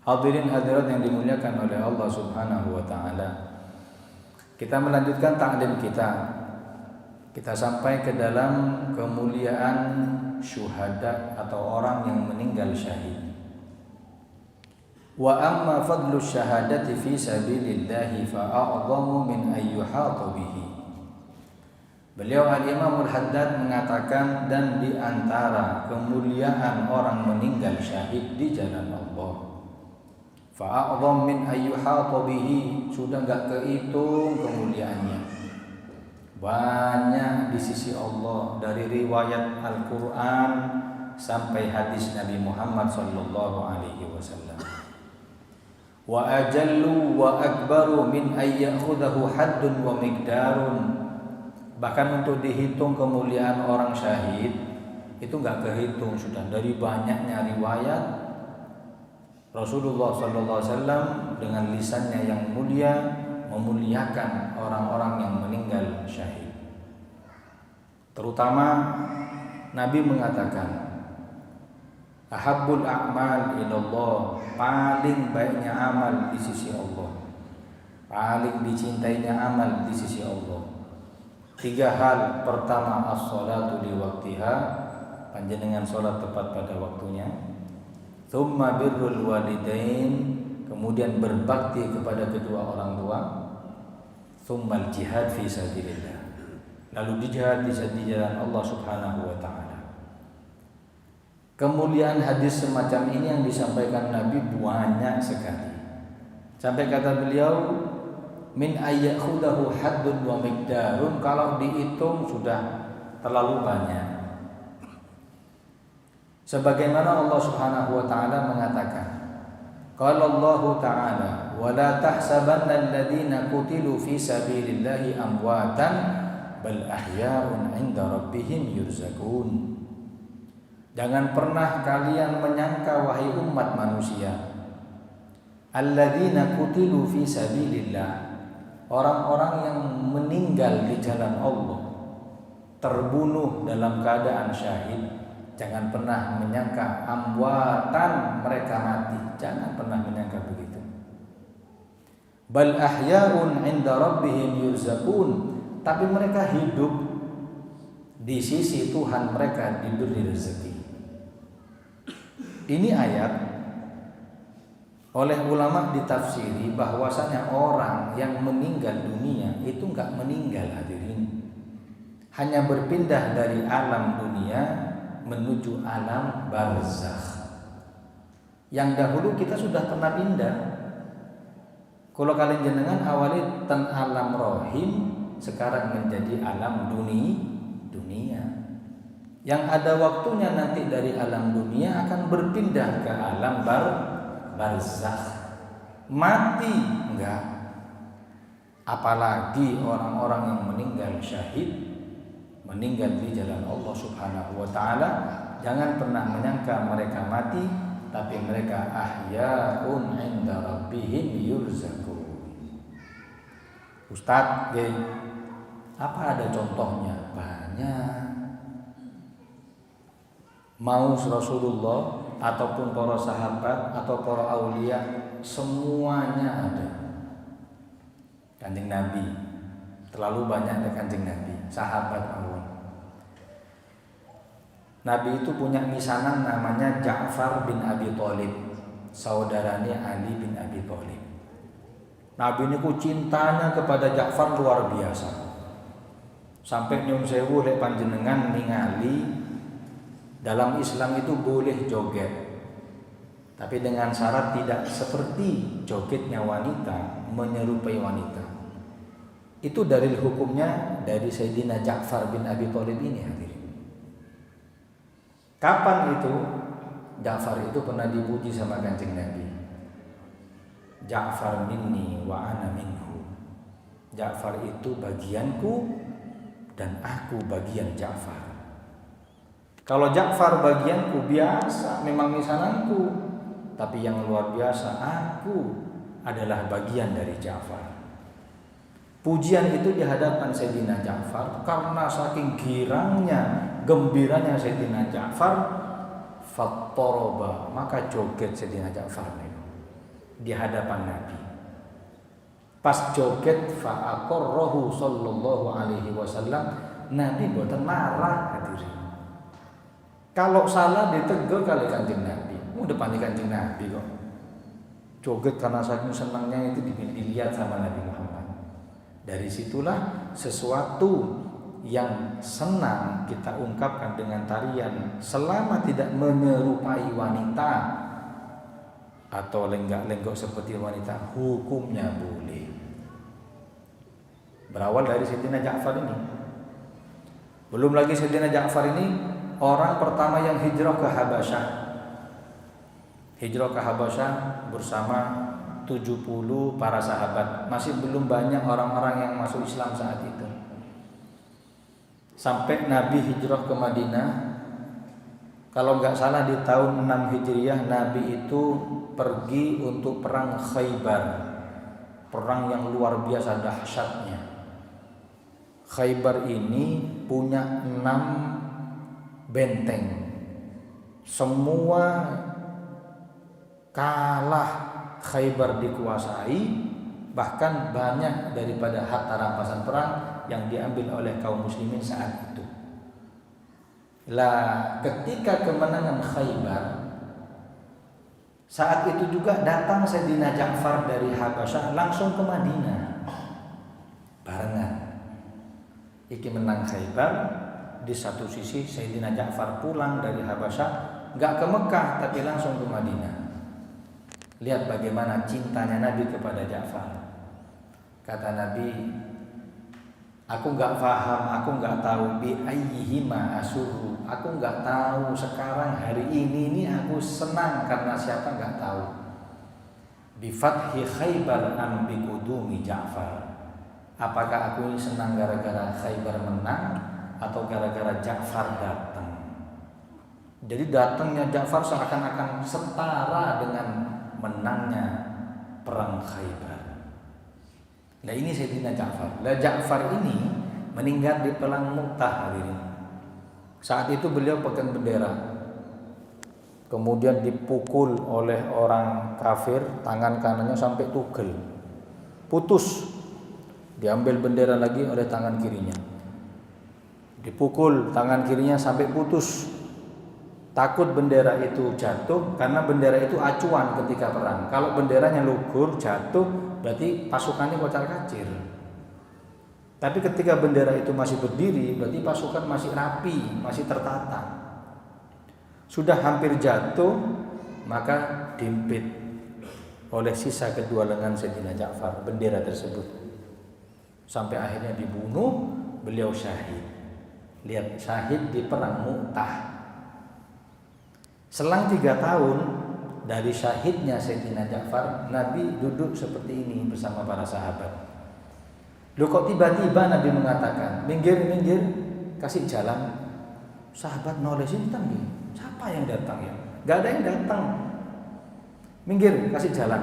Hadirin hadirat yang dimuliakan oleh Allah Subhanahu wa taala. Kita melanjutkan ta'lim kita. Kita sampai ke dalam kemuliaan syuhada atau orang yang meninggal syahid. Wa amma fadlu syahadati fi sabilillahi fa'a'dhamu min ayyuhata bihi. Beliau Al-Imam Al-Haddad mengatakan, dan di antara kemuliaan orang meninggal syahid di jalan Allah, fa'a'dham min ayyuhata bihi, sudah enggak kehitung kemuliaannya. Banyak di sisi Allah, dari riwayat Al-Qur'an sampai hadis Nabi Muhammad sallallahu alaihi wasallam. Wa ajallu wa akbaru min ayyakhudahu haddun wa miqdarun. Bahkan untuk dihitung kemuliaan orang syahid itu enggak kehitung, sudah dari banyaknya riwayat Rasulullah SAW dengan lisannya yang mulia memuliakan orang-orang yang meninggal syahid. Terutama Nabi mengatakan, ahabbul a'mal ilallah, paling baiknya amal di sisi Allah, paling dicintainya amal di sisi Allah. 3 hal. Pertama, as-salatu li waqtiha, panjenengan salat tepat pada waktunya. Tsumma birrul walidain, kemudian berbakti kepada kedua orang tua. Tsummal jihad fi sabilillah, lalu jihad di jalan Allah Subhanahu wa taala. Kemuliaan hadis semacam ini yang disampaikan Nabi banyak sekali. Sampai kata beliau, min ayyakhudahu haddun wa miqdarun, kalau dihitung sudah terlalu banyak. Sebagaimana Allah Subhanahu wa taala mengatakan, qala Allah taala, wa la tahsabanna alladziina qutilu fi sabilillahi amwatan bal ahya'un 'inda rabbihim yurzaqun. Jangan pernah kalian menyangka, wahai umat manusia, alladziina qutilu fi sabilillah, orang-orang yang meninggal di jalan Allah, terbunuh dalam keadaan syahid. Jangan pernah menyangka amwatan, mereka mati. Jangan pernah menyangka begitu. Bal ahya'un 'inda rabbihim yurzaqun, tapi mereka hidup di sisi Tuhan mereka, diberi rezeki. Ini ayat oleh ulama ditafsiri bahwasanya orang yang meninggal dunia itu enggak meninggal, hadirin, hanya berpindah dari alam dunia menuju alam barzakh. Yang dahulu kita sudah pernah pindah. Kalau kalian jenengan awali ten alam rohim, sekarang menjadi alam dunia. Yang ada waktunya nanti dari alam dunia akan berpindah ke alam barzakh. Mati enggak. Apalagi orang-orang yang meninggal syahid, meninggal di jalan Allah Subhanahu wa taala, jangan pernah menyangka mereka mati, tapi mereka ahya'un 'inda rabbihim yurzaqun. Ustaz, apa ada contohnya? Banyak. Mau Rasulullah ataupun para sahabat atau para aulia, semuanya ada. Kanjeng Nabi, terlalu banyak ada Kanjeng Nabi. Sahabat Allah, Nabi itu punya misanan namanya Ja'far bin Abi Thalib, saudaranya Ali bin Abi Thalib. Nabi ini cintanya kepada Ja'far luar biasa, sampai nyun sewu lek panjenengan ningali dalam Islam itu boleh joget, tapi dengan syarat tidak seperti jogetnya wanita, menyerupai wanita. Itu dalil hukumnya dari Sayyidina Ja'far bin Abi Thalib ini, hadirin. Kapan itu? Ja'far itu pernah dipuji sama Kanjeng Nabi. Ja'far minni wa ana minhu. Ja'far itu bagianku dan aku bagian Ja'far. Kalau Ja'far bagianku biasa, memang misananku, tapi yang luar biasa, aku adalah bagian dari Ja'far. Pujian itu di hadapan Sayyidina Ja'far karena saking girangnya, gembiranya Sayyidina Ja'far, fattoroba, maka joget Sayyidina Ja'far itu. di hadapan Nabi. Pas joget fa'aqarrahu sallallahu alaihi wasallam, Nabi mboten marah hadirin. Kalau salah ditegur kali Kanjeng Nabi. Mau depan Kanjeng Nabi kok. Joget karena saking senangnya itu dilihat sama Nabi Muhammad. Dari situlah sesuatu yang senang kita ungkapkan dengan tarian selama tidak menyerupai wanita atau lenggak-lenggok seperti wanita, hukumnya boleh. Berawal dari Sayyidina Ja'far ini. Belum lagi Sayyidina Ja'far ini orang pertama yang hijrah ke Habasyah. Hijrah ke Habasyah bersama 70 para sahabat. Masih belum banyak orang-orang yang masuk Islam saat itu. Sampai Nabi hijrah ke Madinah. Kalau nggak salah di tahun 6 Hijriah, Nabi itu pergi untuk perang Khaybar. Perang yang luar biasa dahsyatnya. Khaybar ini punya 6 benteng. Semua kalah Khaybar dikuasai, bahkan banyak daripada harta rampasan perang yang diambil oleh kaum muslimin saat itu. Lah, ketika kemenangan Khaybar, saat itu juga datang Sayyidina Ja'far dari Habasyah langsung ke Madinah. Barengan. Iki menang Khaybar, di satu sisi Sayyidina Ja'far pulang dari Habasyah, enggak ke Mekah tapi langsung ke Madinah. Lihat bagaimana cintanya Nabi kepada Ja'far. Kata Nabi, aku enggak paham, aku enggak tahu bi ayyihima asuru. Aku enggak tahu sekarang hari ini aku senang karena siapa enggak tahu. Bi fathi Khaybar am bi qudumi Ja'far. Apakah aku ini senang gara-gara Khaybar menang atau gara-gara Ja'far datang? Jadi datangnya Ja'far seakan-akan setara dengan menangnya perang Khaybar. Nah ini Sayyidina Ja'far. Nah Ja'far ini meninggal di perang Mu'tah hadirin. Saat itu beliau pegang bendera. Kemudian dipukul oleh orang kafir, tangan kanannya sampai tugel. Putus. Diambil bendera lagi oleh tangan kirinya. Dipukul tangan kirinya sampai putus. Takut bendera itu jatuh karena bendera itu acuan ketika perang. Kalau benderanya lugur jatuh berarti pasukannya kocar-kacir. Tapi ketika bendera itu masih berdiri berarti pasukan masih rapi, masih tertata. Sudah hampir jatuh maka diimpit oleh sisa kedua lengan Sayyidina Ja'far bendera tersebut. Sampai akhirnya dibunuh, beliau syahid. Lihat, syahid di perang Mu'tah. Selang 3 tahun dari syahidnya Sayyidina Ja'far, Nabi duduk seperti ini bersama para sahabat. Loh kok tiba-tiba Nabi mengatakan, minggir, kasih jalan. Sahabat noleh sintang nih. Siapa yang datang ya? Gak ada yang datang. Minggir, kasih jalan.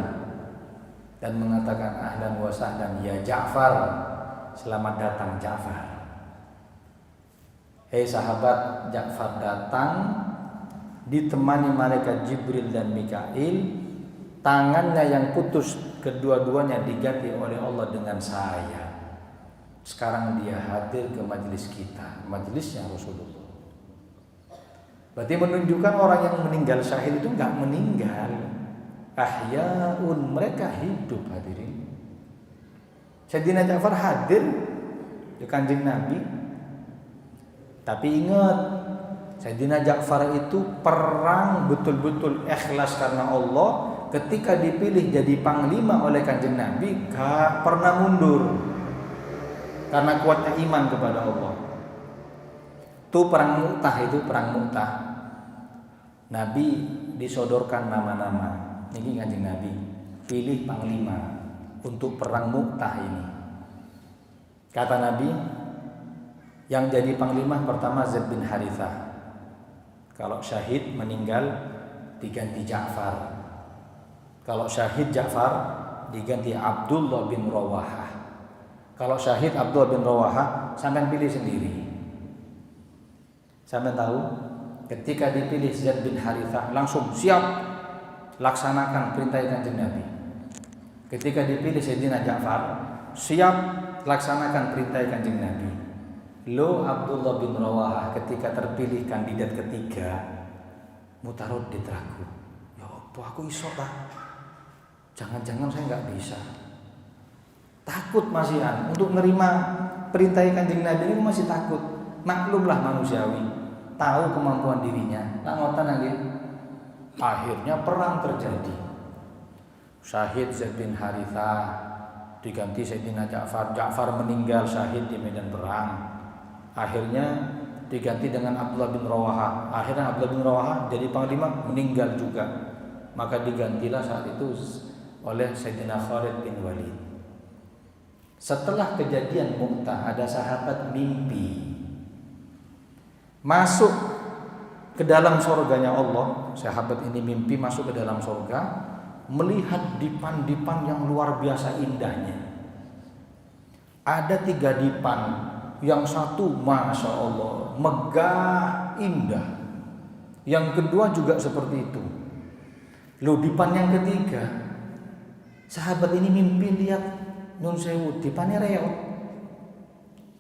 Dan mengatakan ahlan wa sahlan ya Ja'far. Selamat datang Ja'far. Hei sahabat, Ja'far datang ditemani malaikat Jibril dan Mikail. Tangannya yang putus kedua-duanya diganti oleh Allah dengan saya. Sekarang dia hadir ke majelis kita, majelisnya Rasulullah. Berarti menunjukkan orang yang meninggal syahid itu enggak meninggal. Ahyaun, mereka hidup hadirin. Sayyidina Ja'far hadir di Kanjeng Nabi. Tapi ingat, Sayyidina Ja'far itu perang betul-betul ikhlas karena Allah. Ketika dipilih jadi panglima oleh Kanjeng Nabi, gak pernah mundur. Karena kuatnya iman kepada Allah. Itu perang Mu'tah, Nabi disodorkan nama-nama. Ini Kanjeng Nabi pilih panglima untuk perang Mu'tah ini. Kata Nabi, yang jadi panglima pertama Zaid bin Harithah. Kalau syahid meninggal diganti Ja'far. Kalau syahid Ja'far diganti Abdullah bin Rawahah. Kalau syahid Abdullah bin Rawahah, sampean pilih sendiri. Sampean tahu, ketika dipilih Zaid bin Harithah langsung siap laksanakan perintah Kanjeng Nabi. Ketika dipilih Sayyidina Ja'far, siap laksanakan perintah Kanjeng Nabi. Lo Abdullah bin Rawahah ketika terpilih kandidat ketiga, mutaroddid ragu. Ya apa aku iso ta? Jangan-jangan saya nggak bisa. Takut masihan untuk menerima perintah Kanjeng Nabi ini masih takut. Maklumlah manusiawi, tahu kemampuan dirinya. Lah ngoten nggih. Akhirnya perang terjadi. Syahid Zaid bin Harithah diganti Sayyidina Ja'far. Ja'far meninggal syahid di medan perang. Akhirnya diganti dengan Abdullah bin Rawahah. Akhirnya Abdullah bin Rawahah jadi panglima, meninggal juga. Maka digantilah saat itu oleh Sayyidina Khalid bin Walid. Setelah kejadian Mu'tah, ada sahabat mimpi masuk ke dalam surganya Allah. Sahabat ini mimpi masuk ke dalam surga, melihat dipan-dipan yang luar biasa indahnya. Ada 3 dipan, yang satu Masya Allah megah indah, yang kedua juga seperti itu. Loh, dipan yang ketiga, sahabat ini mimpi lihat Nun Sewu, dipannya reot.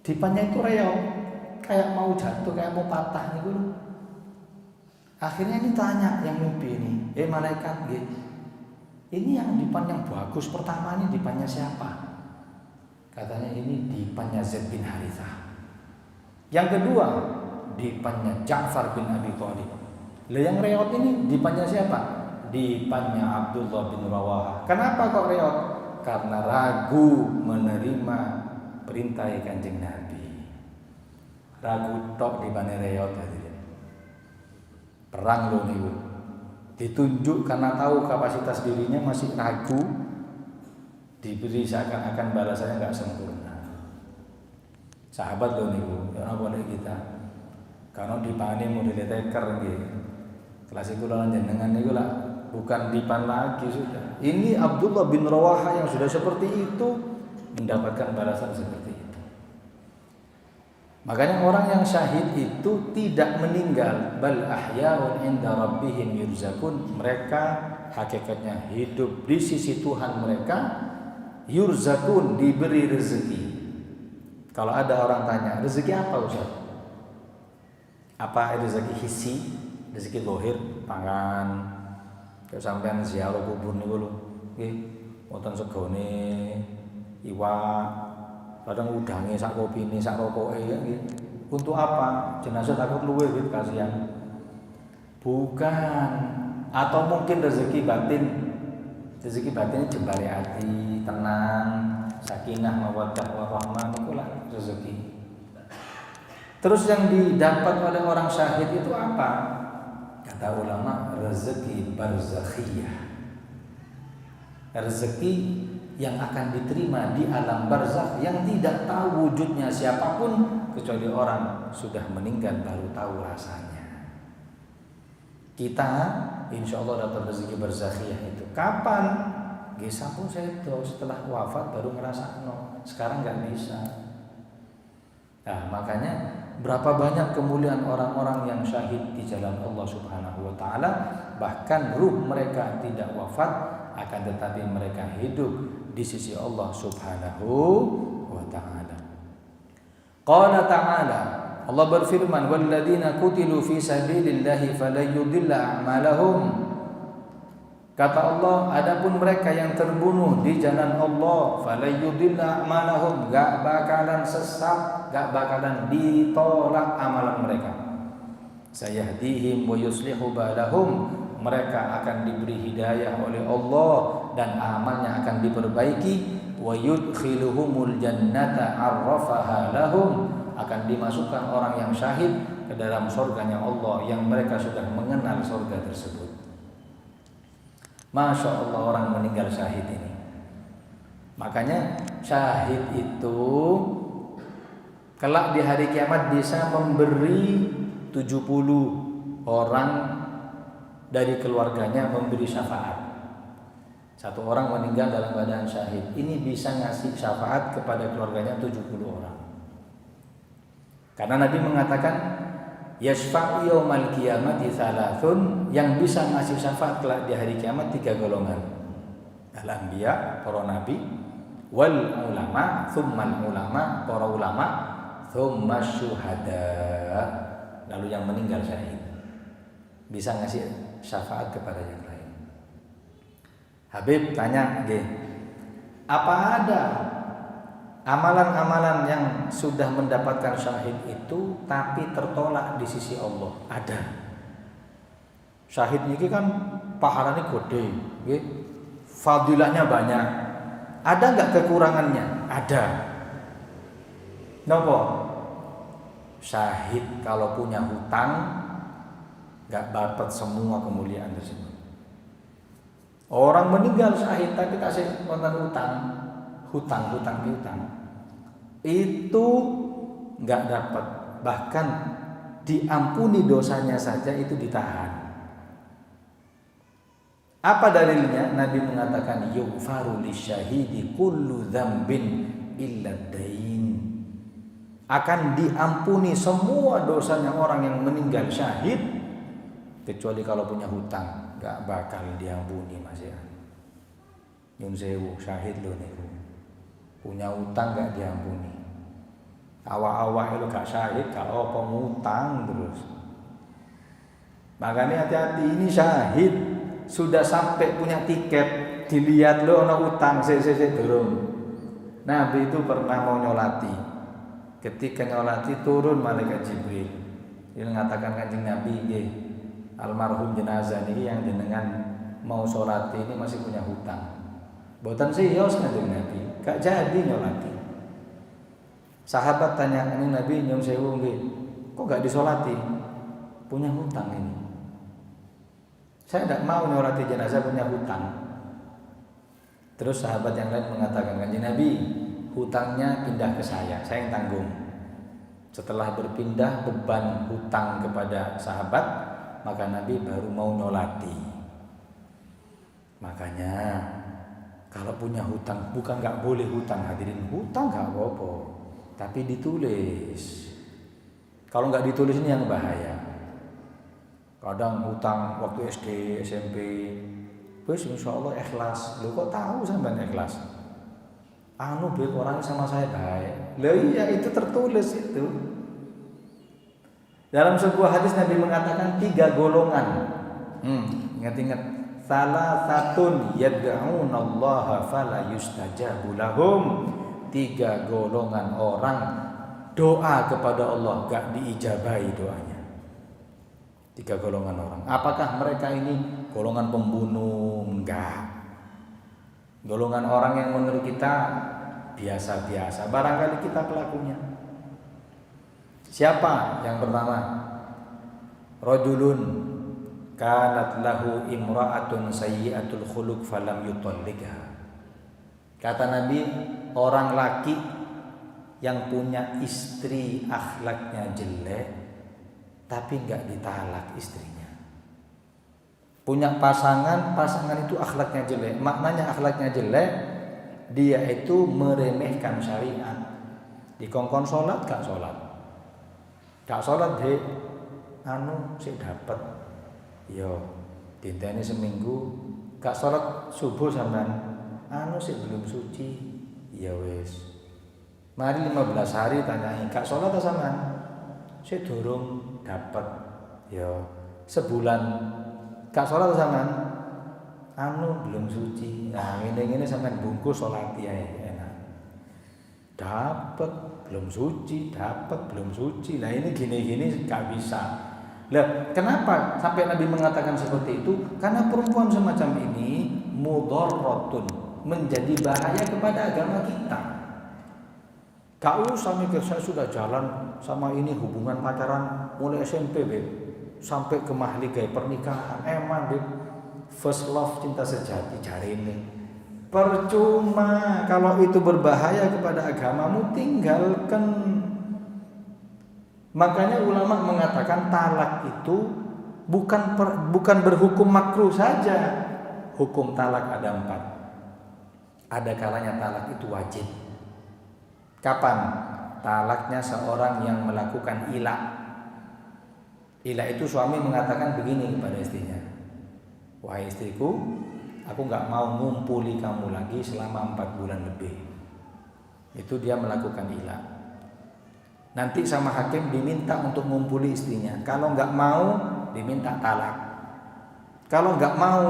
Dipannya itu reot, kayak mau jatuh, kayak mau patah nih dulu. Akhirnya ini tanya yang mimpi ini, malaikat gitu, ini yang dipan yang bagus pertama ini dipannya siapa? Katanya ini dipannya Zaid bin Harithah. Yang kedua dipannya Ja'far bin Abi Thalib. Lah yang reot ini dipannya siapa? Dipannya Abdullah bin Rawahah. Kenapa kok reot? Karena ragu menerima perintah Kanjeng Nabi. Ragu tok dipane reot hadirin. Perang lho niku. Ditunjuk karena tahu kapasitas dirinya masih ragu, diberi seakan-akan balasannya nggak sempurna. Sahabat loh niku, ya boleh kita. Karena dipane model teker nggih. Kelas iku lan jenengan niku lah bukan dipan lagi sudah. Ini Abdullah bin Rawahah yang sudah seperti itu mendapatkan balasan seperti itu. Makanya orang yang syahid itu tidak meninggal, bal ahya'un 'inda rabbihim yurzakun. Mereka hakikatnya hidup di sisi Tuhan mereka, yurzakun, diberi rezeki. Kalau ada orang tanya, rezeki apa Ustaz? Apa rezeki hissi, rezeki zahir, pangan, kayak sampean ziarah kubur niku lho, nggih, wonten segone iwak, kadang udange sak kopine, sak rokoke ya nggih. Untuk apa? Jenazah takut luwe gitu, kasihan. Bukan. Atau mungkin rezeki batin. Rezeki batin jembale ati, tenang, sakinah, mawaddah warahmah, itulah rezeki. Terus yang didapat oleh orang syahid itu apa? Kata ulama, rezeki barzakhiyah. Rezeki yang akan diterima di alam barzakh yang tidak tahu wujudnya siapapun kecuali orang sudah meninggal baru tahu rasanya. Kita insya Allah dapat rezeki barzakhiyah itu kapan? Gesa pun saya tahu setelah wafat baru ngerasa no. Sekarang nggak bisa. Nah makanya berapa banyak kemuliaan orang-orang yang syahid di jalan Allah Subhanahu Wa Taala, bahkan ruh mereka tidak wafat, akan tetapi mereka hidup di sisi Allah Subhanahu wa taala. Qala ta'ala, Allah berfirman, walladzina qutilu fi sabilillahi falayudilla a'malahum. Kata Allah, adapun mereka yang terbunuh di jalan Allah, falayudilla a'malahum, enggak bakalan sesat, enggak bakalan ditolak amalan mereka. Sayahdihim wa yuslihu balahum, mereka akan diberi hidayah oleh Allah dan amalnya akan diperbaiki. Wa yudkhiluhumul jannata arrafaha lahum, akan dimasukkan orang yang syahid ke dalam surganya Allah yang mereka sudah mengenal surga tersebut. Masya Allah orang meninggal syahid ini. Makanya syahid itu kelak di hari kiamat bisa memberi 70 orang dari keluarganya memberi syafaat. Satu orang meninggal dalam keadaan syahid, ini bisa ngasih syafaat kepada keluarganya 70 orang. Karena Nabi mengatakan yashfa'u yaumal qiyamati thalathun, yang bisa ngasih syafaat kelak di hari kiamat 3 golongan. Al-anbiya, para nabi, wal ulama, tsummal ulama, para ulama, tsumma syuhada. Lalu yang meninggal syahid. Bisa ngasih syafaat kepada yang lain. Habib tanya, apa ada amalan-amalan yang sudah mendapatkan syahid itu tapi tertolak di sisi Allah? Ada. Syahid ini kan pahalanya gede, fadilahnya banyak. Ada nggak kekurangannya? Ada. Nopo? Syahid kalau punya hutang nggak dapat semua kemuliaan tersebut. Orang meninggal syahid tapi kasih kontan hutang itu nggak dapat, bahkan diampuni dosanya saja itu ditahan. Apa dalilnya? Nabi mengatakan yughfaru lisyahidi kullu dzambin illa dain. Akan diampuni semua dosanya orang yang meninggal syahid kecuali kalau punya hutang, nggak bakal diampuni Mas ya. Nyun sewu syahid lo niku. Punya hutang nggak diampuni. Awak-awak itu gak syahid, gak apa ngutang terus. Makanya hati-hati, ini syahid sudah sampai punya tiket, dilihat lo ono utang, durung. Nabi itu pernah mau nyolati. Ketika nyolati turun malaikat Jibril. Dia mengatakan Kanjeng Nabi, almarhum jenazah ini yang jenengan mau sholati ini masih punya hutang. Boten siyos Kanjeng Nabi, gak jadi nyolati. Sahabat tanya, ini Nabi nyun sewu nggih, kok gak disolati? Punya hutang ini. Saya tidak mau nyolati jenazah punya hutang. Terus sahabat yang lain mengatakan, Kanjeng Nabi, hutangnya pindah ke saya yang tanggung. Setelah berpindah beban hutang kepada sahabat, maka Nabi baru mau nyolati. Makanya kalau punya hutang, bukan nggak boleh hutang, hadirin, hutang nggak apa-apa, tapi ditulis. Kalau nggak ditulis ini yang bahaya. Kadang hutang waktu SD, SMP, wes insya Allah ikhlas. Lo kok tahu sampean ikhlas? Beb orang sama saya baik. Lah iya itu tertulis itu. Dalam sebuah hadis Nabi mengatakan 3 golongan. Ingat-ingat. Salah satun yad'unallaha fala yustajabu lahum. 3 golongan orang doa kepada Allah gak diijabahi doanya. 3 golongan orang. Apakah mereka ini golongan pembunuh? Enggak. Golongan orang yang menurut kita biasa-biasa, barangkali kita pelakunya. Siapa yang pertama? Rajulun kanat lahu imra'atun sayyi'atul khuluq falam yutalliqha. Kata Nabi, orang laki yang punya istri akhlaknya jelek tapi enggak ditalak istrinya. Punya pasangan itu akhlaknya jelek. Maknanya akhlaknya jelek, dia itu meremehkan syariat. Dikongkon sholat gak sholat. Gak sholat sik dapat. Yo, dinteni seminggu gak sholat subuh sampean sik belum suci. Ya wis. Mari 15 hari tanyai, gak sholat ta sampean? Sik durung dapat. Yo, sebulan gak sholat sampean, belum suci. Nah ini sampean bungkus sholat ya enak. Dapat belum suci, dapat belum suci. Nah ini gini-gini gak bisa. Lah kenapa sampai Nabi mengatakan seperti itu? Karena perempuan semacam ini mudharratun, menjadi bahaya kepada agama kita. Gak usah mikir saya sudah jalan sama ini hubungan pacaran mulai SMP sampai ke mahligai pernikahan, emang first love cinta sejati cari ini. Percuma kalau itu berbahaya kepada agamamu, tinggalkan. Makanya ulama mengatakan talak itu bukan berhukum makruh saja. Hukum talak ada 4. Ada kalanya talak itu wajib. Kapan? Talaknya seorang yang melakukan ilah. Ilah itu suami mengatakan begini kepada istrinya, wahai istriku, aku nggak mau ngumpuli kamu lagi selama 4 bulan lebih. Itu dia melakukan ilah. Nanti sama hakim diminta untuk ngumpuli istrinya. Kalau nggak mau diminta talak. Kalau nggak mau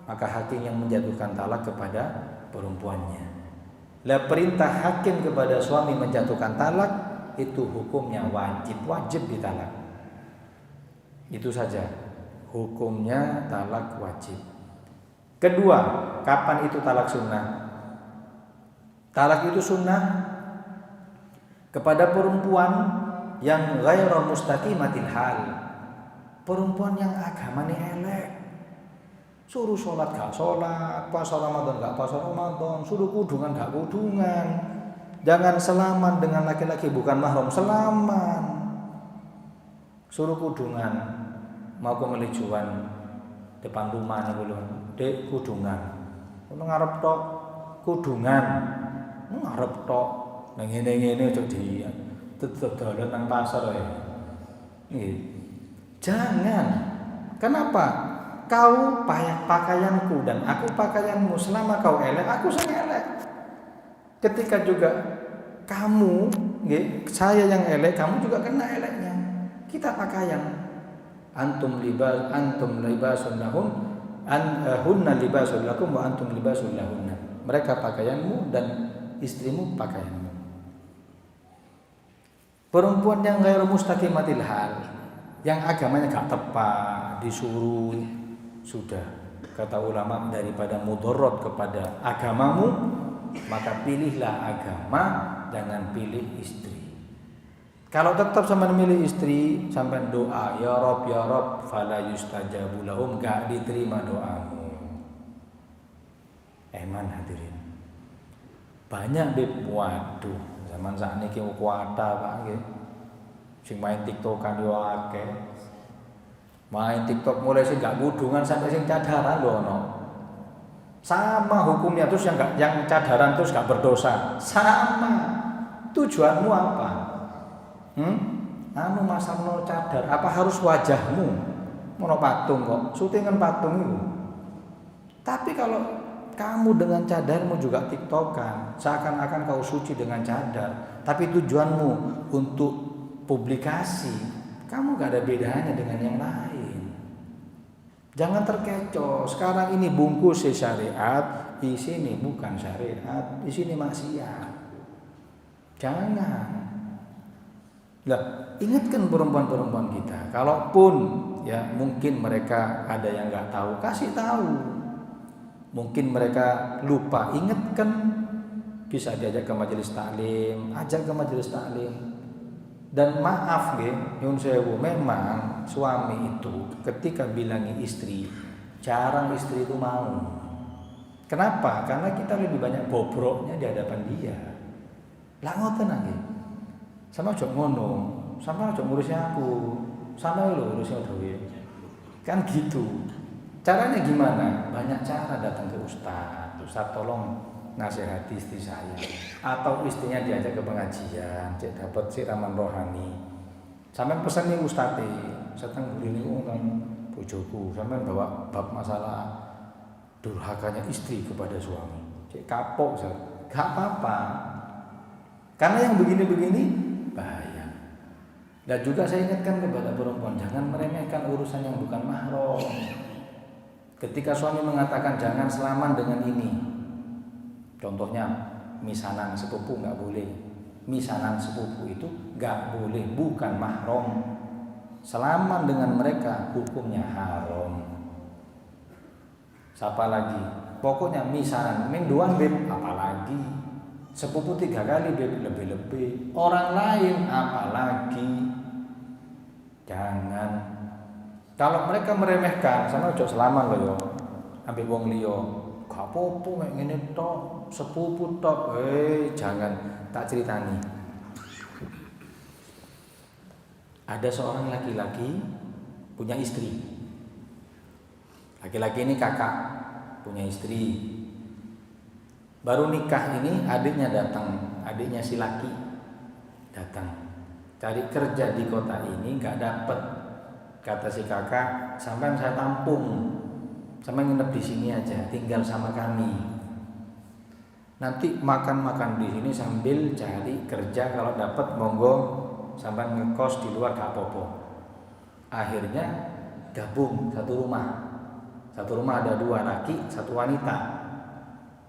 maka hakim yang menjatuhkan talak kepada perempuannya. Lah perintah hakim kepada suami menjatuhkan talak itu hukumnya wajib ditalak. Itu saja. Hukumnya talak wajib. Kedua, kapan itu talak sunnah? Talak itu sunnah kepada perempuan yang ghairu mustaqimatil hal. Perempuan yang agamanya elek. Suruh sholat gak sholat, puasa Ramadan gak puasa Ramadan, suruh kudungan gak kudungan. Jangan selaman dengan laki-laki bukan mahram, selaman. Suruh kudungan, mau ke melijuan depan rumah belum, dek kudungan. Kalau ngarep tok kudungan, ngarep tok, nang ngene-ngene ojo di tetep dolan nang pasar ya. Jangan. Kenapa? Kau pakaianku dan aku pakaianmu. Selama kau elek, aku saya elek. Ketika juga kamu, saya yang elek, kamu juga kena eleknya. Kita pakaian. Antum libasun lahun, hunna libasun lakum wa antum libasun lahunna. Mereka pakaianmu dan istrimu pakaianmu. Perempuan yang ghairu mustaqimatil hal, yang agamanya gak tepat, disuruh sudah, kata ulama, daripada mudorot kepada agamamu, maka pilihlah agama, jangan pilih istri. Kalau tetap sampai memilih istri, sampai doa ya Rob fala yustajabu lahum, gak diterima doamu. Eman hadirin. Banyak beb, waduh, zaman saat ini kuwata Pak nggih. Sing main TikTokan yo akeh. Main TikTok mulai sih gak kudungan sampai sing cadaran lho ono. Sama hukumnya, terus yang cadaran terus gak berdosa. Sama. Tujuanmu apa? Anu masang cadar, apa harus wajahmu? Mono patung kok, syutingan patung itu. Tapi kalau kamu dengan cadarmu juga TikTokan, seakan-akan kau suci dengan cadar, tapi tujuanmu untuk publikasi, kamu gak ada bedanya dengan yang lain. Jangan terkecoh. Sekarang ini bungkus syariat, di sini bukan syariat, di sini maksiat. Jangan. Lah, ingatkan perempuan-perempuan kita. Kalaupun ya mungkin mereka ada yang nggak tahu, kasih tahu. Mungkin mereka lupa, ingatkan. Bisa diajak ke majelis taklim, ajak ke majelis taklim. Dan maaf nyun sewu, memang suami itu ketika bilangi istri, jarang istri itu mau. Kenapa? Karena kita lebih banyak bobroknya di hadapan dia. Lah ngoten nggih. Sama ojo ngono, sama ojo ngurusi aku, sama lho urusi dhewe. Kan gitu. Caranya gimana? Banyak cara datang ke ustaz. Ustaz tolong nasihati istri saya, atau istrinya diajak ke pengajian, cek dapat siraman rohani. Sampai pesan nih ustaz, seteng ini kan bojoku, sampai bawa bab masalah durhakanya istri kepada suami. Cek kapok, gak apa-apa. Karena yang begini-begini bahaya. Dan juga saya ingatkan kepada perempuan, jangan meremehkan urusan yang bukan mahram. Ketika suami mengatakan jangan selaman dengan ini, contohnya misanan sepupu nggak boleh. Misanan sepupu itu nggak boleh, bukan mahram. Selaman dengan mereka hukumnya haram. Siapa lagi? Pokoknya misanan, ming doan beb, apalagi sepupu 3 kali beb, lebih-lebih. Orang lain apalagi. Jangan. Kalau mereka meremehkan, sama ojo selaman loh yo. Ambil wong liya. Gak apa-apa mek ngene tok, sepupu tok. Jangan, tak ceritani. Ada seorang laki-laki punya istri. Laki-laki ini kakak, punya istri. Baru nikah ini adiknya datang, adiknya si laki datang. Cari kerja di kota ini gak dapet. Kata si kakak, sampai saya tampung. sama nginep di sini aja, tinggal sama kami. Nanti makan di sini sambil cari kerja, kalau dapat monggo sampai ngekos di luar gak apa-apa. Akhirnya gabung satu rumah. Satu rumah ada 2 laki, 1 wanita.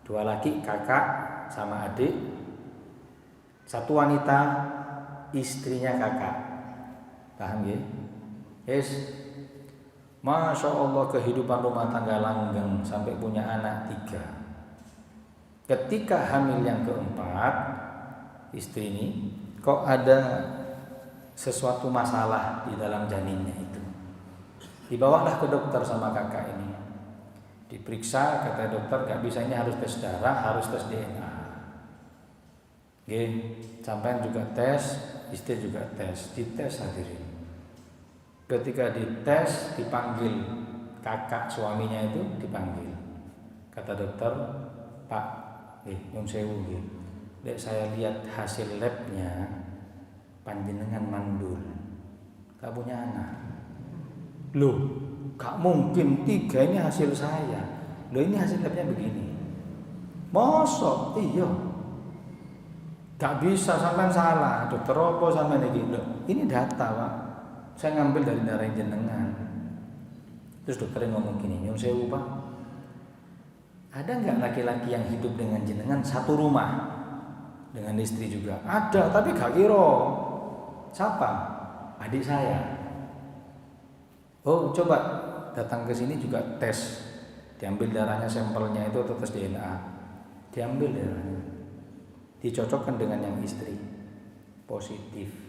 2 laki kakak sama adik, 1 wanita istrinya kakak. Paham ya? Yes. Masya Allah, kehidupan rumah tangga langgeng sampai punya anak 3. Ketika hamil yang keempat, istri ini kok ada sesuatu masalah di dalam janinnya itu. Dibawalah ke dokter sama kakak ini. Diperiksa, kata dokter gak bisa, ini harus tes darah, harus tes DNA. Oke, sampai juga tes, istri juga tes, dites hadirin. Ketika dites, dipanggil kakak suaminya itu dipanggil. Kata dokter, Pak, nyun sewu, Dek, saya lihat hasil labnya panjenengan mandul, gak punya anak. Loh, gak mungkin, 3 ini hasil saya. Loh, ini hasil labnya begini. Mosok, iya. Gak bisa, sampai salah. Dokter apa sampai ini? Loh, ini data, Pak. Saya ngambil dari darah jenengan. Terus dokternya ngomong gini, nyun sewu, Pak, ada nggak laki-laki yang hidup dengan jenengan satu rumah dengan istri juga? Ada, tapi gak kira. Siapa? Adik saya. Oh, coba datang ke sini juga tes. Diambil darahnya, sampelnya itu atau tes DNA. Diambil darahnya. Dicocokkan dengan yang istri. Positif.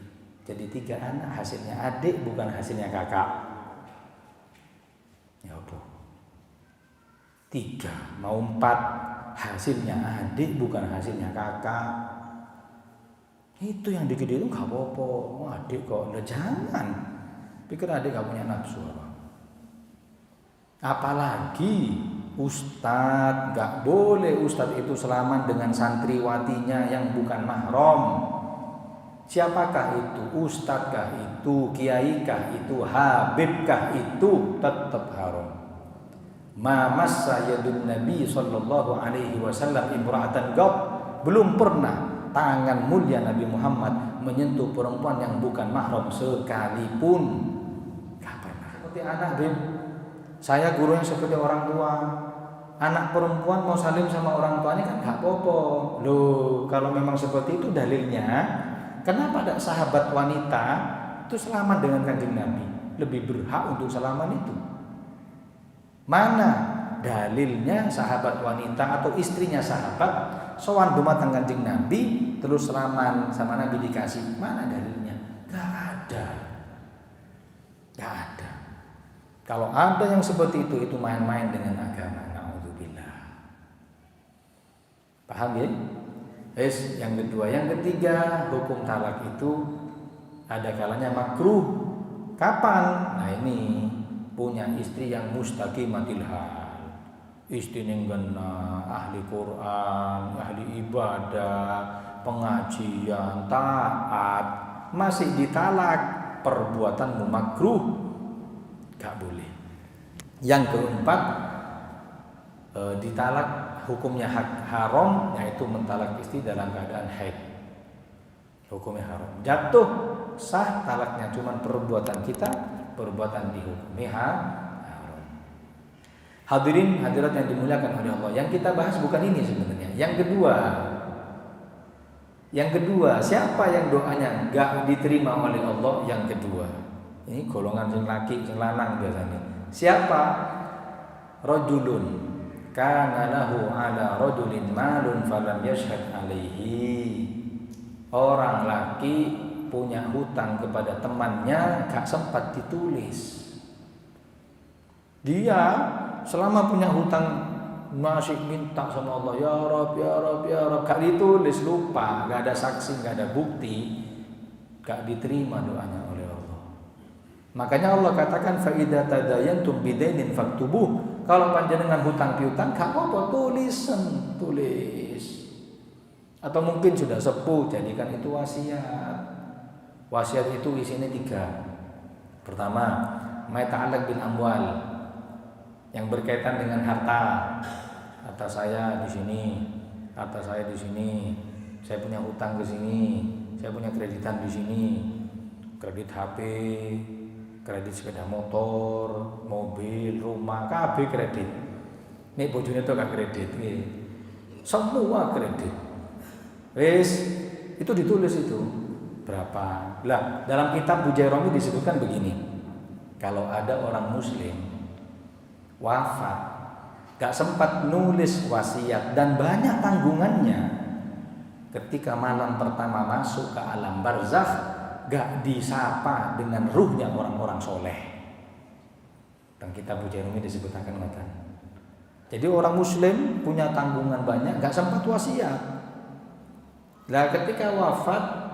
Jadi 3 anak, hasilnya adik bukan hasilnya kakak. Ya udah. 3 mau 4, hasilnya adik bukan hasilnya kakak. Itu yang dikit itu gak apa-apa. Oh, adik kok, jangan. Pikir adik gak punya nafsu apa? Apalagi ustadz, gak boleh ustadz itu selaman dengan santriwatinya yang bukan mahram. Siapakah itu? Ustadzkah itu? Kiaikah itu? Habibkah itu? Tetap haram. Ma massa yadun Nabi sallallahu alaihi wasallam imra'atan qat. Belum pernah tangan mulia Nabi Muhammad menyentuh perempuan yang bukan mahram sekalipun. Seperti anak, Bim. Saya gurunya seperti orang tua. Anak perempuan mau salim sama orang tuanya kan gak apa-apa. Loh, kalau memang seperti itu dalilnya, kenapa ada sahabat wanita itu selamat dengan Kanjeng Nabi? Lebih berhak untuk selamat itu. Mana dalilnya sahabat wanita atau istrinya sahabat sowan dumateng Kanjeng Nabi terus selamat sama Nabi dikasih? Mana dalilnya? Gak ada. Gak ada. Kalau ada yang seperti itu main-main dengan agama. Na'udzubillah. Paham ya? Yes, yang kedua, yang ketiga, hukum talak itu ada kalanya makruh. Kapan? Nah, ini punya istri yang mustaqimatil hal. Istri yang gena, ahli Quran, ahli ibadah, pengajian, taat, masih ditalak, perbuatanmu makruh. Gak boleh. Yang keempat, ditalak hukumnya haram, yaitu mentalak istri dalam keadaan haid. Hukumnya haram. Jatuh sah talaknya, cuman perbuatan kita, perbuatan dihukumi haram. Hadirin hadirat yang dimuliakan oleh Allah, yang kita bahas bukan ini sebenarnya. Yang kedua, siapa yang doanya gak diterima oleh Allah? Yang kedua, ini golongan sing laki, sing lanang biasanya. Siapa? Rajulun kana lahu ala rajulin malun falam yashhad alaihi. Orang laki punya hutang kepada temannya, gak sempat ditulis. Dia selama punya hutang masih minta sama Allah, ya Rabb, ya Rabb, ya Rabb, gak ditulis, lupa, gak ada saksi, gak ada bukti, gak diterima doanya oleh Allah. Makanya Allah katakan fa idza tadayantum bidainin faktubuh. Kalau panjenengan hutang piutang gak apa-apa, tulis. Atau mungkin sudah sepuh, jadikan itu wasiat. Wasiat itu isinya 3. Pertama, ma ta'allaq bil amwal. yang berkaitan dengan harta. Harta saya di sini, harta saya di sini, saya punya utang ke sini, saya punya kreditan di sini, kredit HP, kredit sepeda motor, mobil, rumah, kabeh kredit. Nek bojone itu gak kredit, semua kredit. Wis, itu ditulis itu berapa. Lah, dalam kitab Bujairami disebutkan begini. Kalau ada orang muslim wafat gak sempat nulis wasiat dan banyak tanggungannya, ketika malam pertama masuk ke alam barzakh gak disapa dengan ruhnya orang-orang soleh. Dan kitab Bujairami disebutkan ngoten. Jadi orang muslim punya tanggungan banyak gak sempat wasiat. Lah ketika wafat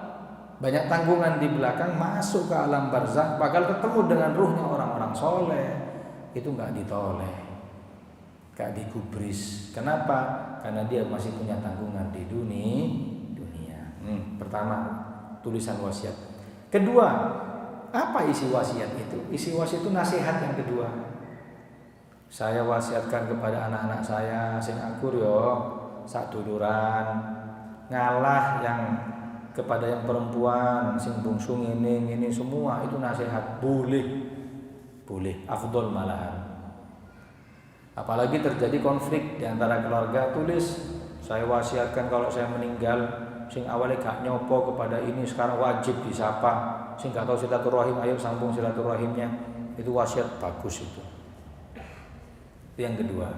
banyak tanggungan di belakang, masuk ke alam barzakh bakal ketemu dengan ruhnya orang-orang soleh, itu gak ditoleh, gak digubris. Kenapa? Karena dia masih punya tanggungan di dunia. Pertama, tulisan wasiat. Kedua, apa isi wasiat itu? Isi wasiat itu nasihat yang kedua. Saya wasiatkan kepada anak-anak saya sing akur yo sak duluran, ngalah yang kepada yang perempuan sing bungsu ini semua, itu nasihat boleh afdol malahan. Apalagi terjadi konflik di antara keluarga, tulis saya wasiatkan kalau saya meninggal sing awalnya gak nyopo kepada ini sekarang wajib disapa, sing gak tahu silaturahim ayo sambung silaturahimnya. Itu wasiat bagus itu yang kedua.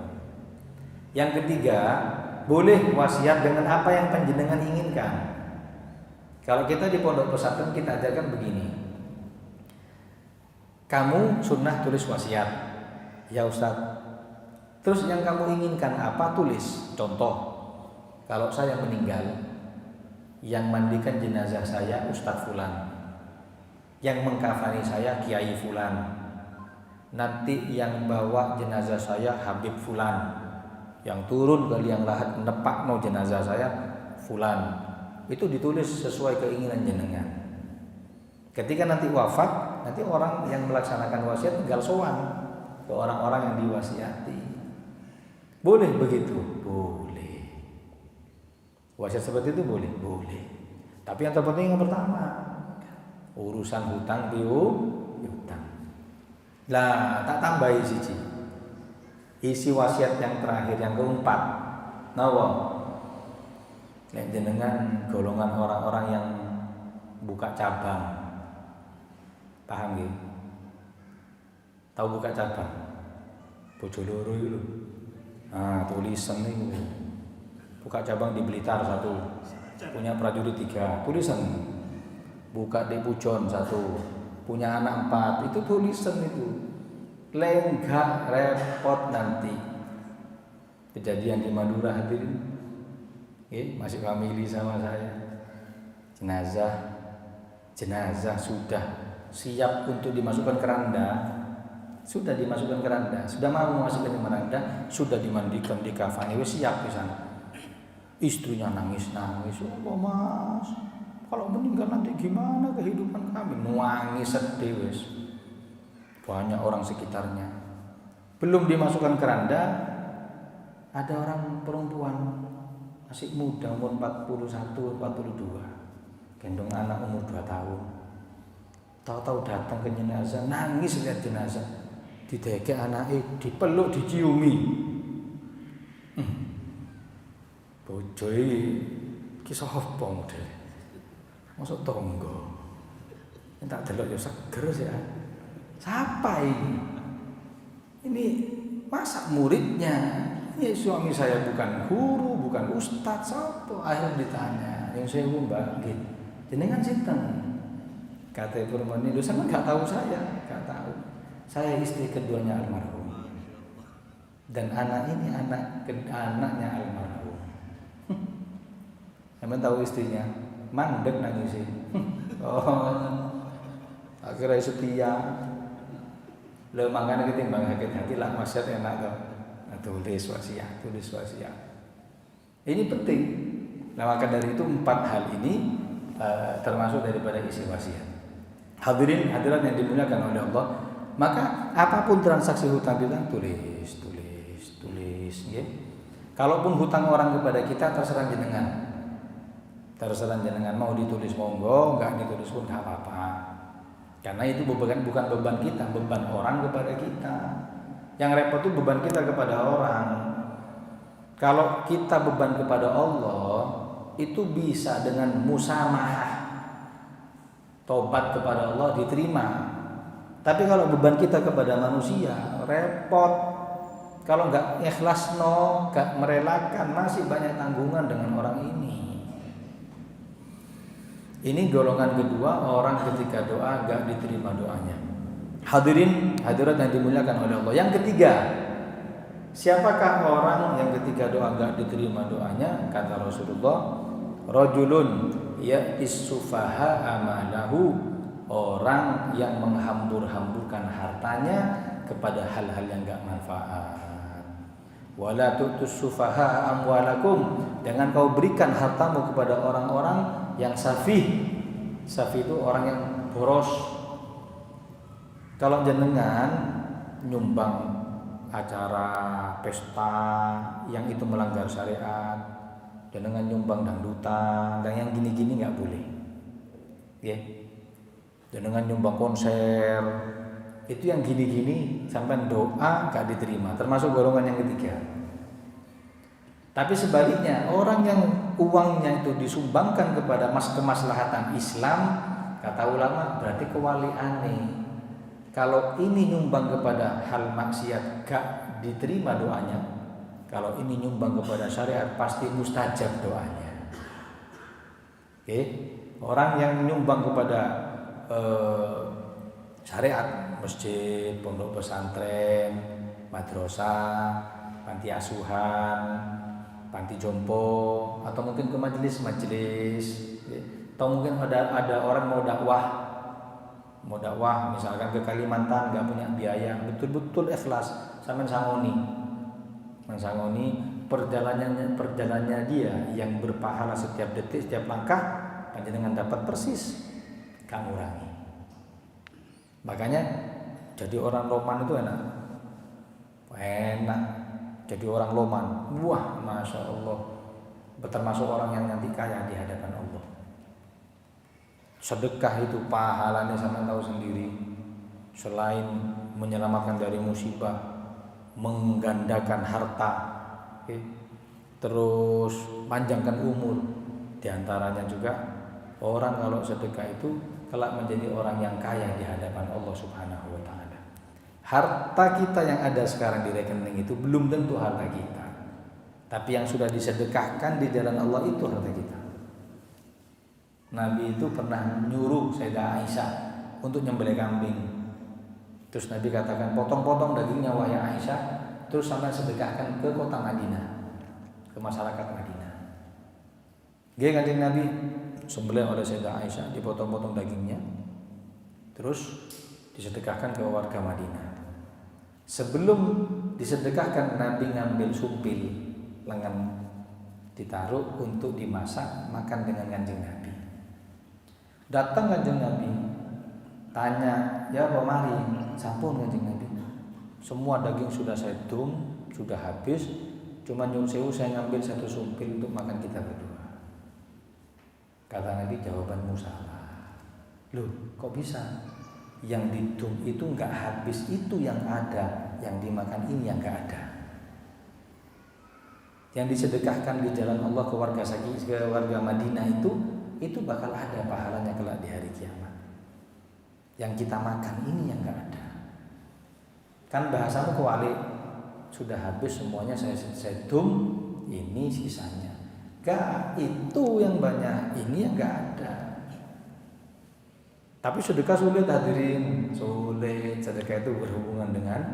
Yang ketiga, boleh wasiat dengan apa yang panjenengan inginkan. Kalau kita di pondok pesantren kita ajarkan begini, kamu sunnah tulis wasiat ya Ustadz. Terus yang kamu inginkan apa, tulis. Contoh, kalau saya meninggal, yang mandikan jenazah saya Ustadz Fulan, yang mengkafani saya Kiai Fulan, nanti yang bawa jenazah saya Habib Fulan, yang turun ke liang lahat nepak no jenazah saya Fulan. Itu ditulis sesuai keinginan jenengan. Ketika nanti wafat, nanti orang yang melaksanakan wasiat tinggal sowan ke orang-orang yang diwasiati. Boleh begitu? Boleh. Wasiat seperti itu boleh? Boleh. Tapi yang terpenting yang pertama, urusan hutang piutang. Lah, tak tambahi siji. Isi wasiat yang terakhir, yang keempat. Nawa. Nek jenengan golongan orang-orang yang buka cabang. Paham nggih? Tahu buka cabang? Bojo loro iki lho. Tulisan nih, buka cabang di Blitar 1, punya prajurit 3, tulisan. Buka di Pujon 1, punya anak 4, itu tulisan itu. Lenggak repot nanti. Kejadian di Madura hadirin, masih famili sama saya. Jenazah sudah siap untuk dimasukkan ke randa. Sudah dimasukkan ke randa, sudah mau masukkan ke randa, sudah dimandikan, dikafani, wis siap di sana. Istrinya nangis, "Oh Mas, kalau meninggal nanti gimana kehidupan kami?" Nangis sedih wis. Banyak orang sekitarnya. Belum dimasukkan ke randa, ada orang perempuan masih muda, umur 41, 42, gendong anak umur 2 tahun. Tahu-tahu datang ke jenazah, nangis lihat jenazah. Didekek anake, dipeluk, diciumi. Bojoe iki sapa model? Masuk tonggo. Tak delok ya seger sih. Siapa ini? Ini masa muridnya? Ini suami saya bukan guru, bukan ustadz, sapa? Akhirnya ditanya, yang saya Mbak, jenengan sinten? Kata perempuan ini, sama nggak tahu saya, nggak tahu. Saya istri keduanya almarhum. Dan anak ini anaknya almarhum. Emang tahu istrinya? Mandek nangis sih. Akhirnya setia. Lo makanya ketimbang sakit hati lah wasiat enak tuh. Tulis wasiat. Ini penting. Nah maka dari itu 4 hal ini termasuk daripada isi wasiat. Hadirin hadirat yang dimuliakan oleh Allah, Maka apapun transaksi hutang piutang tulis, nggih. Kalaupun hutang orang kepada kita terserah jenengan. Terserah jenengan mau ditulis monggo, enggak ditulis pun enggak apa-apa. Karena itu bukan beban kita, beban orang kepada kita. Yang repot itu beban kita kepada orang. Kalau kita beban kepada Allah, itu bisa dengan musamahah. Tobat kepada Allah diterima. Tapi kalau beban kita kepada manusia, repot. Kalau nggak ikhlas nggak merelakan, masih banyak tanggungan dengan orang ini. Ini golongan kedua, orang ketika doa nggak diterima doanya. Hadirin hadirat yang dimuliakan oleh Allah. Yang ketiga, siapakah orang yang ketika doa nggak diterima doanya? Kata Rasulullah, rajulun ya'tis sufaha amalahu, orang yang menghambur-hamburkan hartanya kepada hal-hal yang enggak manfaat. Wala tu'tus sufaha amwalakum, jangan kau berikan hartamu kepada orang-orang yang safih. Safih itu orang yang boros. Kalau jenengan nyumbang acara pesta yang itu melanggar syariat, jenengan nyumbang dangdutan dan yang gini-gini enggak boleh. Ya. Jenengan nyumbang konser, itu yang gini-gini sampai doa gak diterima, termasuk golongan yang ketiga. Tapi sebaliknya, orang yang uangnya itu disumbangkan kepada kemaslahatan Islam, kata ulama berarti kewaliane. Kalau ini nyumbang kepada hal maksiat gak diterima doanya, kalau ini nyumbang kepada syariat pasti mustajab doanya. Oke, orang yang nyumbang kepada syariat, masjid, pondok pesantren, madrasah, panti asuhan, panti jompo, atau mungkin ke majelis, atau mungkin ada orang mau dakwah misalkan ke Kalimantan, nggak punya biaya, betul-betul ikhlas, sampean sangoni perjalanannya dia yang berpahala setiap detik, setiap langkah, panjenengan dapat persis, gak ngurangi. Makanya jadi orang Loman itu enak. Jadi orang Loman, wah, masya Allah, termasuk orang yang nanti kaya di hadapan Allah. Sedekah itu pahalanya sama tahu sendiri. Selain menyelamatkan dari musibah, menggandakan harta, terus panjangkan umur. Di antaranya juga orang kalau sedekah itu kelak menjadi orang yang kaya di hadapan Allah Subhanahu wa taala. Harta kita yang ada sekarang di rekening itu belum tentu harta kita. Tapi yang sudah disedekahkan di jalan Allah itu harta kita. Nabi itu pernah nyuruh Sayyidah Aisyah untuk nyembelih kambing. Terus Nabi katakan, potong-potong dagingnya wahai Aisyah, terus sampai sedekahkan ke kota Madinah, ke masyarakat Madinah. Kanjeng Nabi sembelih oleh Sayyidah Aisyah, dipotong-potong dagingnya, terus disedekahkan ke warga Madinah. Sebelum disedekahkan, Nabi ngambil sumpil lengan, ditaruh untuk dimasak makan dengan Kanjeng Nabi. Datang Kanjeng Nabi, tanya, ya Pak Mari, sampun Kanjeng Nabi, semua daging sudah saya sudah habis, cuma nyun sewu saya ngambil satu sumpil untuk makan kita berdua. Kata Nabi, jawabanmu salah. Loh, kok bisa? Yang didung itu enggak habis, itu yang ada, yang dimakan ini yang enggak ada. Yang disedekahkan di jalan Allah ke warga Madinah itu bakal ada pahalanya kelak di hari kiamat. Yang kita makan ini yang enggak ada. Kan bahasamu kewalik, sudah habis semuanya saya dum, ini sisanya. Enggak, itu yang banyak, ini yang enggak ada. Tapi sedekah sulit hadirin, sulit. Sedekah itu berhubungan dengan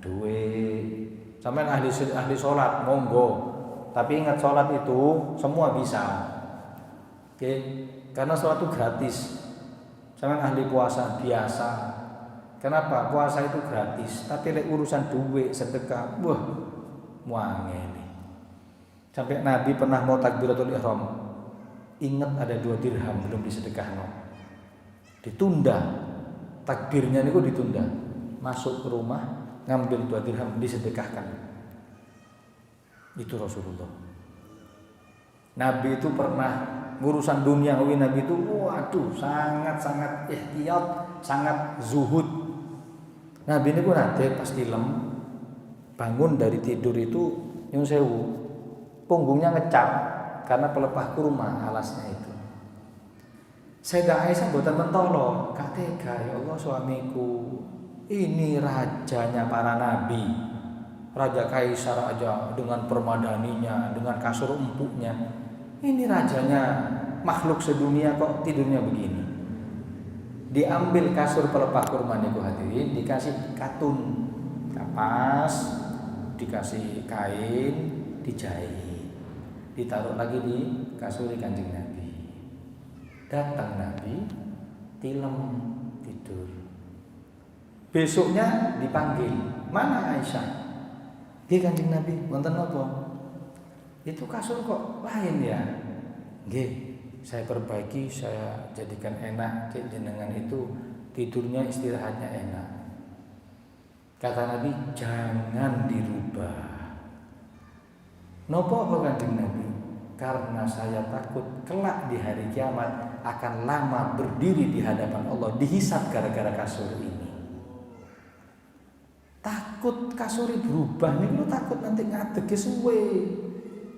duit. Sampai ahli sholat, monggo. Tapi ingat sholat itu semua bisa. Oke, karena sholat itu gratis. Sampai ahli puasa biasa. Kenapa? Puasa itu gratis. Tapi urusan duit, sedekah, wah, muangel. Sampai Nabi pernah mau takbiratul ihram, ingat ada 2 dirham belum disedekahkan, ditunda takbirnya niku ditunda. masuk ke rumah, ngambil 2 dirham disedekahkan. Itu Rasulullah. Nabi itu pernah urusan duniawi, Nabi itu waduh sangat-sangat ihtiyat, sangat zuhud. Nabi ini pun nate pas tilem bangun dari tidur itu nyun sewu, punggungnya ngecap karena pelepah kurma alasnya itu. Sayyidah Aisyah boten mentolo, gak tega ya Allah suamiku. Ini rajanya para nabi. Raja Kaisar aja dengan permadaninya, dengan kasur empuknya. Ini rajanya makhluk sedunia kok tidurnya begini. Diambil kasur pelepah kurma niku hadirin, dikasih katun, kapas, dikasih kain, dijahit. Ditaruh lagi di kasur Kanjeng Nabi. Datang Nabi, tilem tidur. Besoknya dipanggil, mana Aisyah? Nggih Kanjeng Nabi, wonten napa? Itu kasur kok lain ya? Nggih, saya perbaiki, saya jadikan enak, cek jenengan itu tidurnya istirahatnya enak. Kata Nabi, jangan dirubah. Napa kok Kanjeng Nabi? Karena saya takut kelak di hari kiamat akan lama berdiri di hadapan Allah, dihisab gara-gara kasur ini. Takut kasur berubah nih, lu takut nanti ngadeg suwe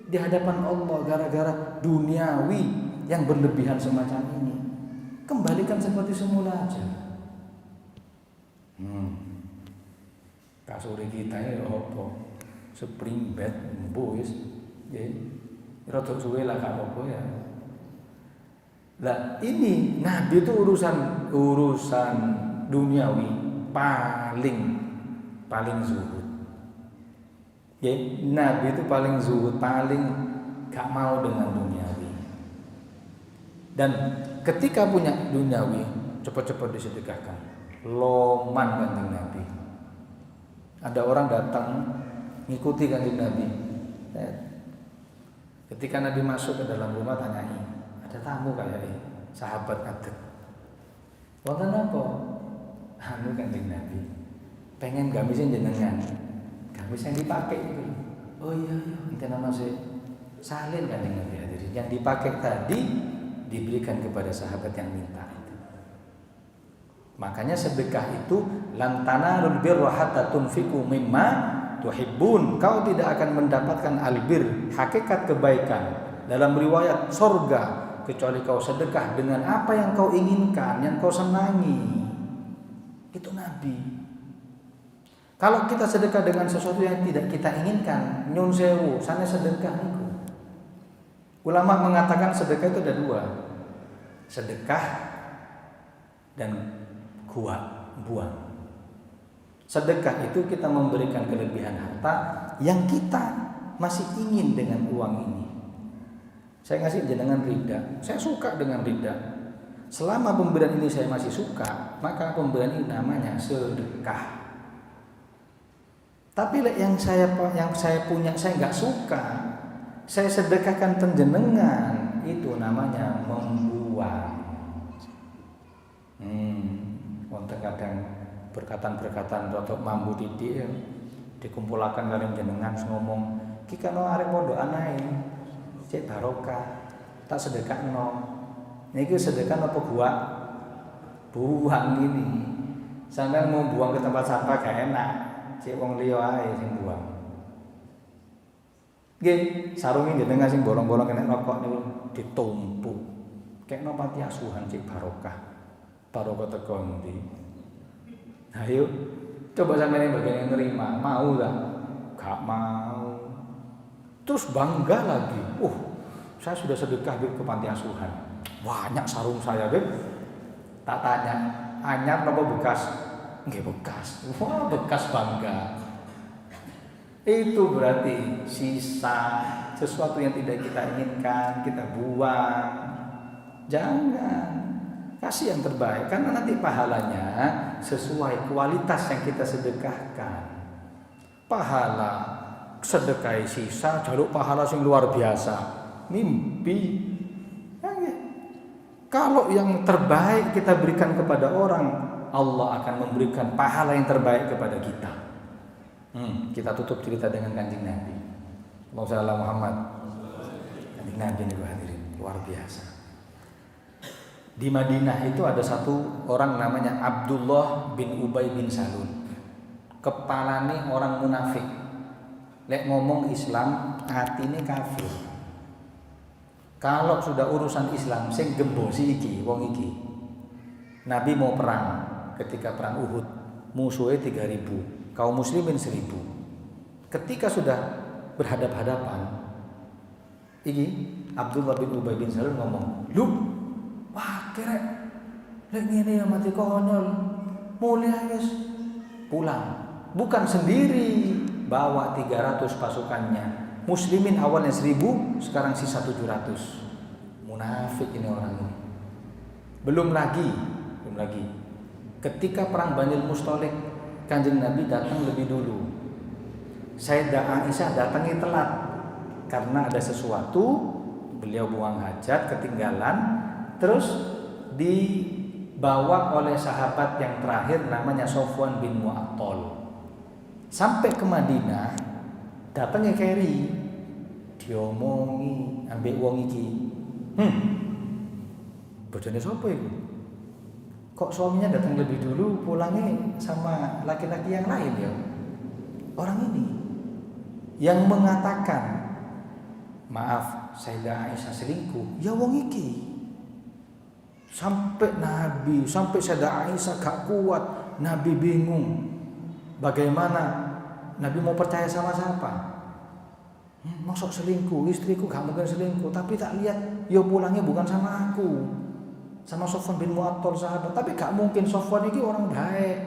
di hadapan Allah gara-gara duniawi yang berlebihan semacam ini. Kembalikan seperti semula aja. Kasur kita ini apa? Spring bed, boys, ya. Rodok suwe lah gak apa-apa ya. Lah ini Nabi itu urusan duniawi paling zuhud. Ya, Nabi itu paling zuhud, paling gak mau dengan duniawi. Dan ketika punya duniawi, cepat-cepat disedekahkan. Loman Kanjeng Nabi. Ada orang datang ngikuti Kanjeng Nabi. Ketika Nabi masuk ke dalam rumah, tanyai, ada tamu kayak sahabat ngadeg. Wonten apa? Anu Kanjeng Nabi, pengen gamisin jenengan. Gamis yang dipakai itu. Oh iya, enten ana salin Kanjeng Nabi hadirin. Yang dipakai tadi diberikan kepada sahabat yang minta itu. Makanya sedekah itu lan tanalul birra hatta tunfiqu mimma tuhibbun. Kau tidak akan mendapatkan albir, hakikat kebaikan dalam riwayat sorga, kecuali kau sedekah dengan apa yang kau inginkan, yang kau senangi. Itu Nabi. Kalau kita sedekah dengan sesuatu yang tidak kita inginkan, nyun sewu, sana sedekah itu. Ulama mengatakan sedekah itu ada 2. Sedekah dan buang. Sedekah itu kita memberikan kelebihan harta yang kita masih ingin dengan uang ini. Saya ngasih jenengan rida, saya suka dengan rida. Selama pemberian ini saya masih suka, maka pemberian ini namanya sedekah. Tapi yang saya punya saya nggak suka, saya sedekahkan penjenengan, itu namanya membuang. Kadang berkatan rotok mambu titik ya. Dikumpulakan kalian jenengan ngomong ki kano arek pondok anae cek barokah tak sedekahno niki sedekah apa buang gini sampean mau buang ke tempat sampah gak enak cek wong liya ae sing buang nggih sarunge jenengan sing bolong-bolong kena rokok niku ditumpuk kekno panti asuhan cek barokah teko ndi. Ayo, coba sampai ini bagian yang nerima, mau lah? Gak mau. Terus bangga lagi. Saya sudah sedekah ke panti asuhan. Banyak sarung saya, Beb. Tak tanya, anyar apa bekas? Nggak bekas. Wah, bekas bangga. Itu berarti sisa sesuatu yang tidak kita inginkan, kita buang. Jangan. Kasih yang terbaik, karena nanti pahalanya sesuai kualitas yang kita sedekahkan. Pahala sedekah sisa, jaluk pahala yang luar biasa. Mimpi. Kalau yang terbaik kita berikan kepada orang, Allah akan memberikan pahala yang terbaik kepada kita. Kita tutup cerita dengan Kanjeng Nabi. Allahumma shalli ala Muhammad. Kanjeng Nabi ini hadirin luar biasa. Di Madinah itu ada satu orang namanya Abdullah bin Ubay bin Salul. Kepalane orang munafik. Lek ngomong Islam, atine kafir. Kalau sudah urusan Islam, sing gembosi iki, wong iki. Nabi mau perang, ketika perang Uhud, musuhnya 3.000, kaum muslimin 1.000. Ketika sudah berhadap-hadapan, iki Abdullah bin Ubay bin Salul ngomong, "Lu, wah kerek, lek ngene ya mati konyol, mulai guys, pulang." Bukan sendiri, bawa 300 pasukannya. Muslimin awalnya 1.000, sekarang sisa 700. Munafik ini orang ini. Belum lagi. Ketika perang Bani Mustalik, Kanjeng Nabi datang lebih dulu. Sayyidah Aisyah datangnya telat karena ada sesuatu, beliau buang hajat ketinggalan, terus dibawa oleh sahabat yang terakhir namanya Sofwan bin Mu'attal. Sampai ke Madinah, datangnya keri, diomongi ambek wong iki. Bojone sapa iku? Kok suaminya datang lebih dulu, pulangnya sama laki-laki yang lain ya? Orang ini yang mengatakan, "Maaf, Sayyidah Aisyah selingkuh." Ya wong iki. Sampai Sayyidah Aisyah gak kuat, Nabi bingung. Bagaimana Nabi mau percaya sama siapa? Masuk selingkuh, istriku gak mungkin selingkuh. Tapi tak lihat, ya pulangnya bukan sama aku, sama Sofwan bin Mu'attal sahabat. Tapi gak mungkin, Sofwan ini orang baik.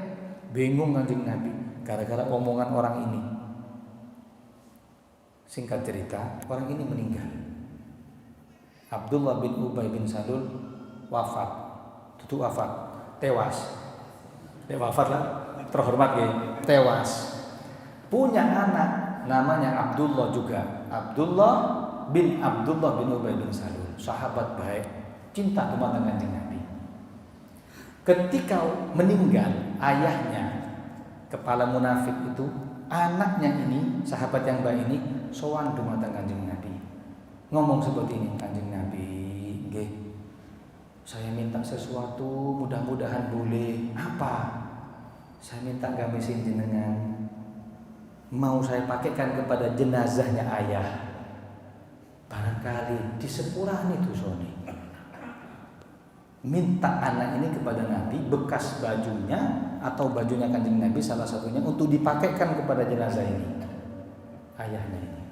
Bingung Kanjeng Nabi gara-gara omongan orang ini. Singkat cerita, orang ini meninggal. Abdullah bin Ubay bin Salul wafat. Tutup wafat, tewas. Wafat lah, terhormat ya, tewas. Punya anak namanya Abdullah juga. Abdullah bin Ubay bin Salul, sahabat baik, cinta dengan Kanjeng Nabi. Ketika meninggal ayahnya, kepala munafik itu, anaknya ini, sahabat yang baik ini, sowan dumateng Kanjeng Nabi. Ngomong seperti ini, "Kanjeng Nabi, nggih, saya minta sesuatu, mudah-mudahan boleh." "Apa?" "Saya minta gamisin jenengan, mau saya pakaikan kepada jenazahnya ayah. Barangkali disepurani dosane." Minta anak ini kepada Nabi, bekas bajunya atau bajunya Kanjeng Nabi salah satunya, untuk dipakaikan kepada jenazah ini, ayahnya ini.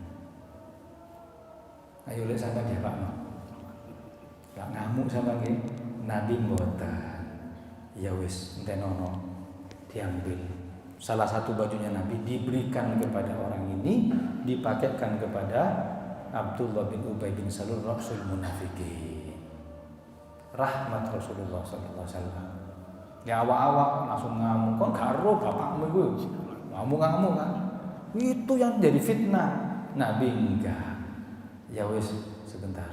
Ayo lihat sama dia Pak. Gak ngamuk sama dia. Nabi mboten. Ya wis, entenono, diambil. Salah satu bajunya Nabi diberikan kepada orang ini, dipakaikan kepada Abdullah bin Ubay bin Salul, Rasul Munafikin. Rahmat Rasulullah sallallahu alaihi wasallam. Ya awak-awak langsung ngamuk, "Kok gak ro bapakmu iku?" Ngamuk-ngamuk kan. Itu yang jadi fitnah. Nabi enggak. Ya wis, sebentar.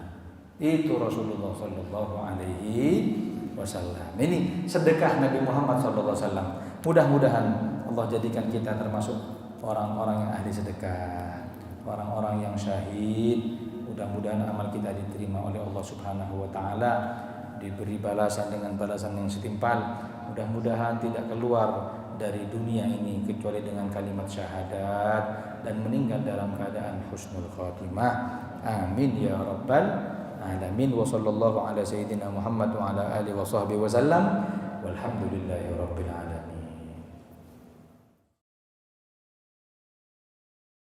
Itu Rasulullah sallallahu alaihi wasallam. Ini sedekah Nabi Muhammad sallallahu alaihi wasallam. Mudah-mudahan Allah jadikan kita termasuk orang-orang yang ahli sedekah, orang-orang yang syahid. Mudah-mudahan amal kita diterima oleh Allah Subhanahu wa taala, diberi balasan dengan balasan yang setimpal. Mudah-mudahan tidak keluar dari dunia ini kecuali dengan kalimat syahadat dan meninggal dalam keadaan husnul khatimah. Amin ya rabbal alamin. Wa sallallahu ala sayyidina Muhammad wa ala alihi wa sahbihi wa sallam. Walhamdulillahi rabbil alamin.